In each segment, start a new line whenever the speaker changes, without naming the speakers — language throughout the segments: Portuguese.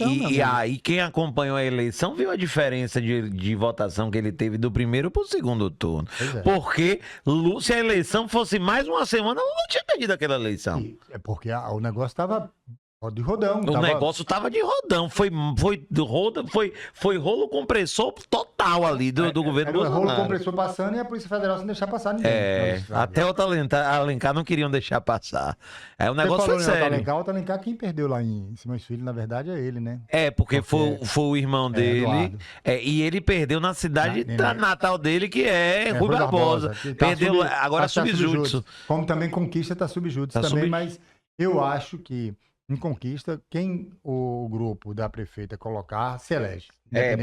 então, meu
E
amigo.
aí, quem acompanhou a eleição viu a diferença de votação que ele teve do primeiro pro segundo turno.
Pois é.
Porque se a eleição fosse mais uma semana, Lula tinha perdido aquela eleição.
É porque o negócio tava de rodão.
O negócio tava de rodão. Foi rolo compressor total ali do governo
Era o rolo
Bolsonaro.
compressor passando e a Polícia Federal sem deixar passar ninguém.
Até o Alencar não queriam deixar passar. O negócio foi sério.
O Alencar, quem perdeu lá em Simões Filho, na verdade, é ele, né?
Porque foi o irmão dele.
Eduardo.
E ele perdeu na cidade natal dele, que é Rui Barbosa. Perdeu agora subjúdice.
Como também Conquista tá subjúdice também, mas eu acho que em Conquista, quem o grupo da prefeita colocar, se elege.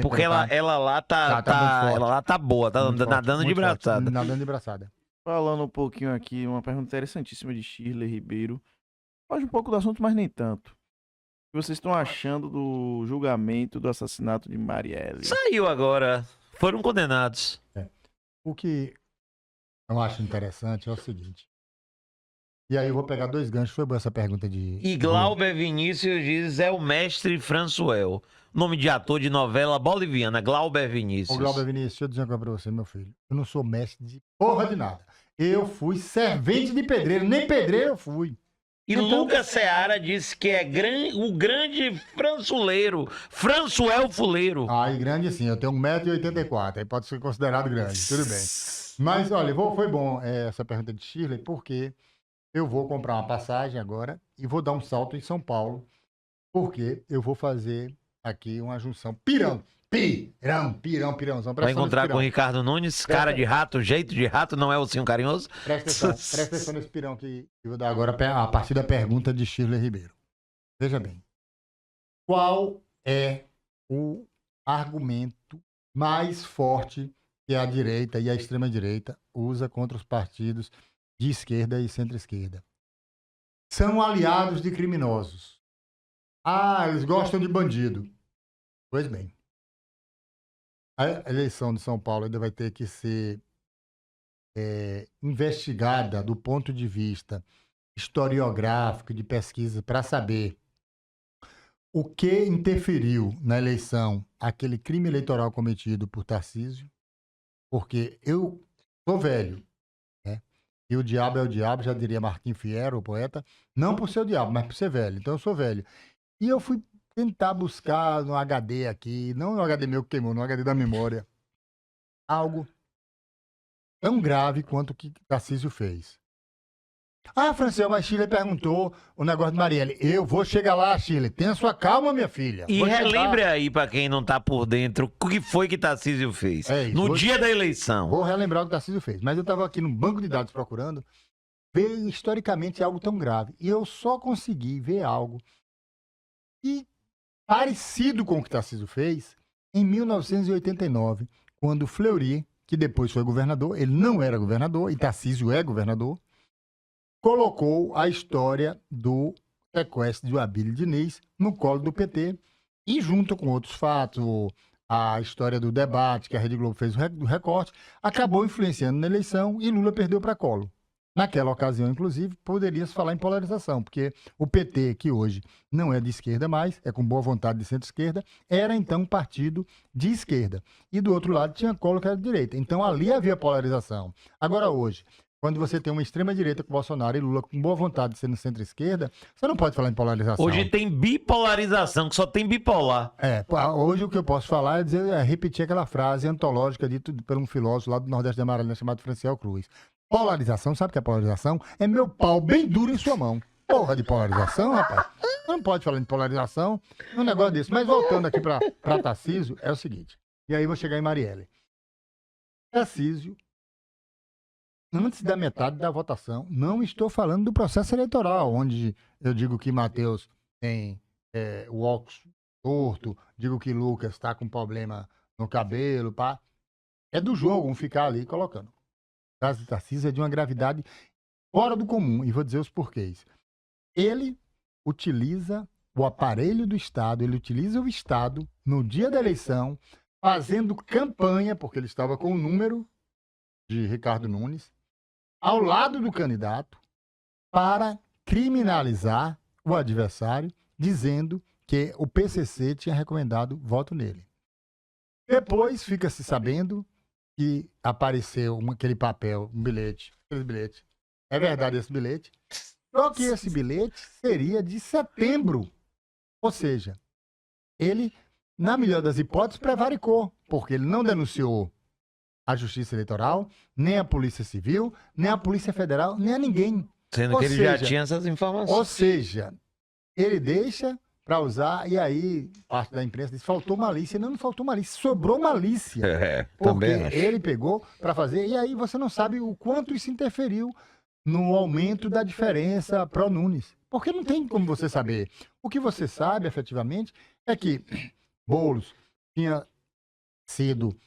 Porque ela lá tá boa, tá nadando de braçada.
Nadando de braçada.
Falando um pouquinho aqui, uma pergunta interessantíssima de Shirley Ribeiro. Foge um pouco do assunto, mas nem tanto. O que vocês estão achando do julgamento do assassinato de Marielle?
Saiu agora. Foram condenados.
O que eu acho interessante é o seguinte. E aí eu vou pegar dois ganchos. Foi boa essa pergunta de...
E Glauber Vinícius diz é o mestre Françoel. Nome de ator de novela boliviana, Glauber Vinícius.
Ô Glauber Vinícius, deixa eu dizer uma coisa pra você, meu filho. Eu não sou mestre de porra de nada. Eu fui servente de pedreiro. Nem pedreiro eu fui.
E
Então...
Lucas Seara disse que é o grande franzuleiro, Françoel Fuleiro.
E grande sim, eu tenho 1,84 m, aí pode ser considerado grande, tudo bem. Mas, olha, foi bom essa pergunta de Shirley, porque eu vou comprar uma passagem agora e vou dar um salto em São Paulo, porque eu vou fazer aqui uma junção pirãozão.
Vai encontrar com o Ricardo Nunes, cara de rato, jeito de rato, não é o ursinho carinhoso?
Presta atenção nesse pirão que eu vou dar agora a partir da pergunta de Shirley Ribeiro. Veja bem, qual é o argumento mais forte que a direita e a extrema-direita usa contra os partidos de esquerda e centro-esquerda? São aliados de criminosos. Eles gostam de bandido. Pois bem, a eleição de São Paulo ainda vai ter que ser investigada do ponto de vista historiográfico, de pesquisa, para saber o que interferiu na eleição, aquele crime eleitoral cometido por Tarcísio, porque eu sou velho, né? E o diabo é o diabo, já diria Marquinhos Fierro, o poeta, não por ser o diabo, mas por ser velho. Então eu sou velho. E eu fui tentar buscar no HD aqui, não no HD meu que queimou, no HD da memória, algo tão grave quanto o que Tarcísio fez. Francel, mas Shirley perguntou o negócio de Marielle. Eu vou chegar lá, Shirley. Tenha sua calma, minha filha.
E relembre aí, pra quem não tá por dentro, o que foi que Tarcísio fez no dia da eleição.
Vou relembrar o que Tarcísio fez. Mas eu tava aqui no banco de dados procurando ver historicamente algo tão grave. E eu só consegui ver algo parecido com o que Tarcísio fez em 1989, quando Fleury, que depois foi governador, ele não era governador, e Tarcísio é governador, colocou a história do sequestro de Abílio Diniz no colo do PT e, junto com outros fatos, a história do debate que a Rede Globo fez do recorte, acabou influenciando na eleição e Lula perdeu para Collor. Naquela ocasião, inclusive, poderia-se falar em polarização, porque o PT, que hoje não é de esquerda mais, é com boa vontade de centro-esquerda, era então um partido de esquerda. E do outro lado tinha Collor, que era de direita. Então ali havia polarização. Agora hoje, quando você tem uma extrema-direita com Bolsonaro e Lula com boa vontade de ser no centro-esquerda, você não pode falar em polarização.
Hoje tem bipolarização, que só tem bipolar.
Hoje o que eu posso falar é repetir aquela frase antológica dita por um filósofo lá do Nordeste da Maranhão chamado Franciel Cruz. Polarização, sabe o que é polarização? É meu pau bem duro em sua mão. Porra de polarização, rapaz. Não pode falar de polarização, um negócio desse. Mas voltando aqui para Tarcísio, é o seguinte. E aí vou chegar em Marielle. Tarcísio, antes da metade da votação, não estou falando do processo eleitoral, onde eu digo que Matheus tem o óculos torto, digo que Lucas está com problema no cabelo, pá. É do jogo, vamos ficar ali colocando. O caso de Tarcísio é de uma gravidade fora do comum, e vou dizer os porquês. Ele utiliza o aparelho do Estado, ele utiliza o Estado no dia da eleição, fazendo campanha, porque ele estava com o número de Ricardo Nunes, ao lado do candidato, para criminalizar o adversário, dizendo que o PCC tinha recomendado voto nele. Depois fica-se sabendo que apareceu aquele papel, um bilhete, aquele bilhete. É verdade esse bilhete? Só que esse bilhete seria de setembro. Ou seja, ele, na melhor das hipóteses, prevaricou, porque ele não denunciou a Justiça Eleitoral, nem a Polícia Civil, nem a Polícia Federal, nem a ninguém.
Sendo
Ou
que ele já
seja,
tinha essas informações.
Ou seja, ele deixa para usar, e aí parte da imprensa diz, faltou malícia. Não faltou malícia, sobrou malícia. Porque
Também acho.
ele pegou para fazer, e aí você não sabe o quanto isso interferiu no aumento da diferença pró-Nunes. Porque não tem como você saber. O que você sabe, efetivamente, é que Boulos tinha sido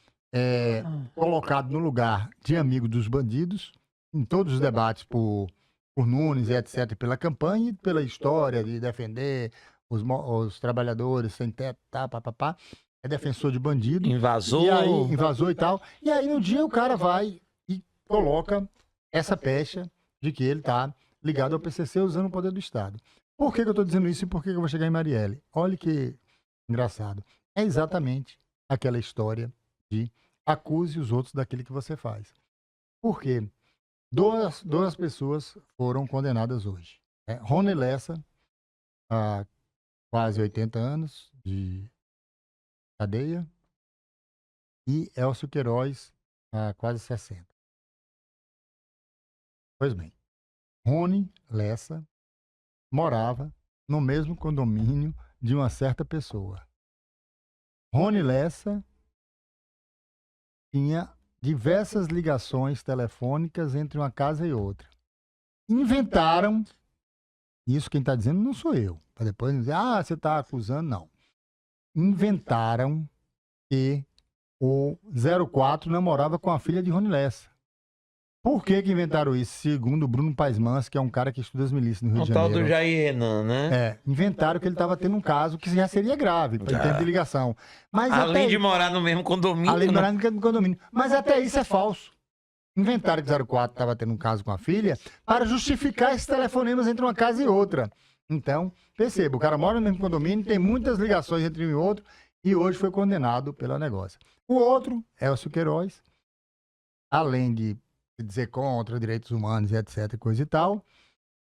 colocado no lugar de amigo dos bandidos, em todos os debates por Nunes e etc., pela campanha e pela história de defender os trabalhadores sem teto, tá, papapá. É defensor de bandido.
Invasou.
E aí, invasou e tal. E aí, no dia, o cara vai e coloca essa pecha de que ele tá ligado ao PCC usando o poder do Estado. Por que eu tô dizendo isso e por que eu vou chegar em Marielle? Olha que engraçado. É exatamente aquela história de acuse os outros daquilo que você faz. Por quê? Duas pessoas foram condenadas hoje. Rony Lessa, há quase 80 anos de cadeia, e Elcio Queiroz, há quase 60. Pois bem, Rony Lessa morava no mesmo condomínio de uma certa pessoa. Rony Lessa tinha diversas ligações telefônicas entre uma casa e outra. Inventaram, isso quem está dizendo não sou eu, para depois dizer, você está acusando, não. Inventaram que o 04 namorava com a filha de Rony Lessa. Por que inventaram isso? Segundo o Bruno Paes Mans, que é um cara que estuda as milícias no Rio de
O tal
Janeiro.
do Jair Renan, né?
Inventaram que ele estava tendo um caso que já seria grave, em termos de ligação. Mas
Além de morar no mesmo condomínio.
Além de morar no condomínio. Mas até isso é falso. Inventaram que 04 estava tendo um caso com a filha para justificar esses telefonemas entre uma casa e outra. Então, perceba, o cara mora no mesmo condomínio, tem muitas ligações entre um e outro, e hoje foi condenado pelo negócio. O outro, Elcio Queiroz, além de dizer contra direitos humanos e etc, coisa e tal,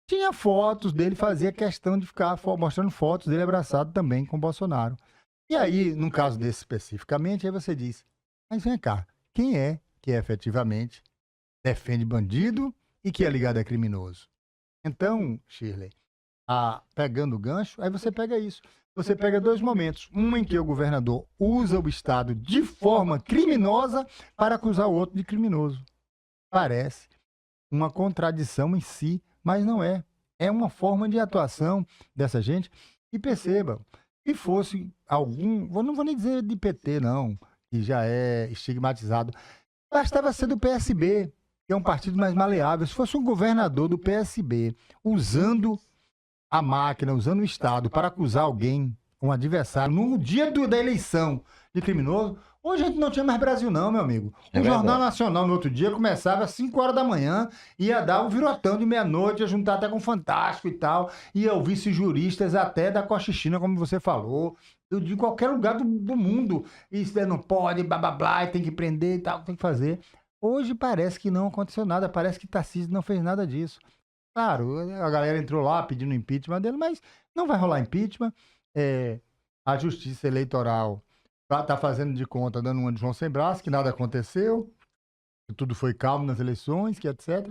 tinha fotos dele, fazia questão de ficar mostrando fotos dele abraçado também com o Bolsonaro. E aí, num caso desse especificamente, aí você diz, mas vem cá, quem é que efetivamente defende bandido e que é ligado a criminoso? Então, Shirley, pegando o gancho, aí você pega isso. Você pega dois momentos. Um em que o governador usa o Estado de forma criminosa para acusar o outro de criminoso. Parece uma contradição em si, mas não é. É uma forma de atuação dessa gente. E perceba, se fosse algum, não vou nem dizer de PT, não, que já é estigmatizado, bastava ser do PSB, que é um partido mais maleável. Se fosse um governador do PSB usando a máquina, usando o Estado para acusar alguém, um adversário, no dia da eleição de criminoso, hoje a gente não tinha mais Brasil não, meu amigo. O Jornal Nacional no outro dia começava às 5 horas da manhã, ia dar um virotão de meia-noite, ia juntar até com o Fantástico e tal, ia ouvir juristas até da Cochichina, como você falou, de qualquer lugar do mundo. Isso não pode, blá blá blá, tem que prender e tal, tem que fazer. Hoje parece que não aconteceu nada, parece que Tarcísio não fez nada disso. Claro, a galera entrou lá pedindo impeachment dele, mas não vai rolar impeachment. A Justiça Eleitoral está fazendo de conta, dando uma de João Sem Braço, que nada aconteceu, que tudo foi calmo nas eleições, que etc.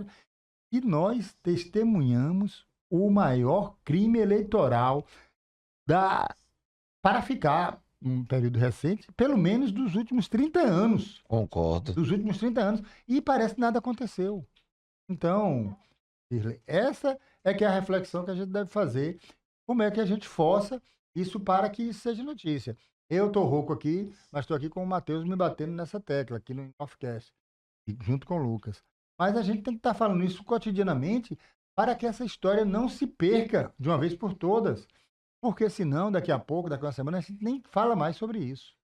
E nós testemunhamos o maior crime eleitoral para ficar, num período recente, pelo menos dos últimos 30 anos.
Concordo.
Dos últimos 30 anos. E parece que nada aconteceu. Então, essa é que é a reflexão que a gente deve fazer. Como é que a gente força isso para que isso seja notícia? Eu tô rouco aqui, mas estou aqui com o Matheus me batendo nessa tecla, aqui no Offcast, junto com o Lucas. Mas a gente tem que estar falando isso cotidianamente para que essa história não se perca de uma vez por todas. Porque senão, daqui a pouco, daqui a uma semana, a gente nem fala mais sobre isso.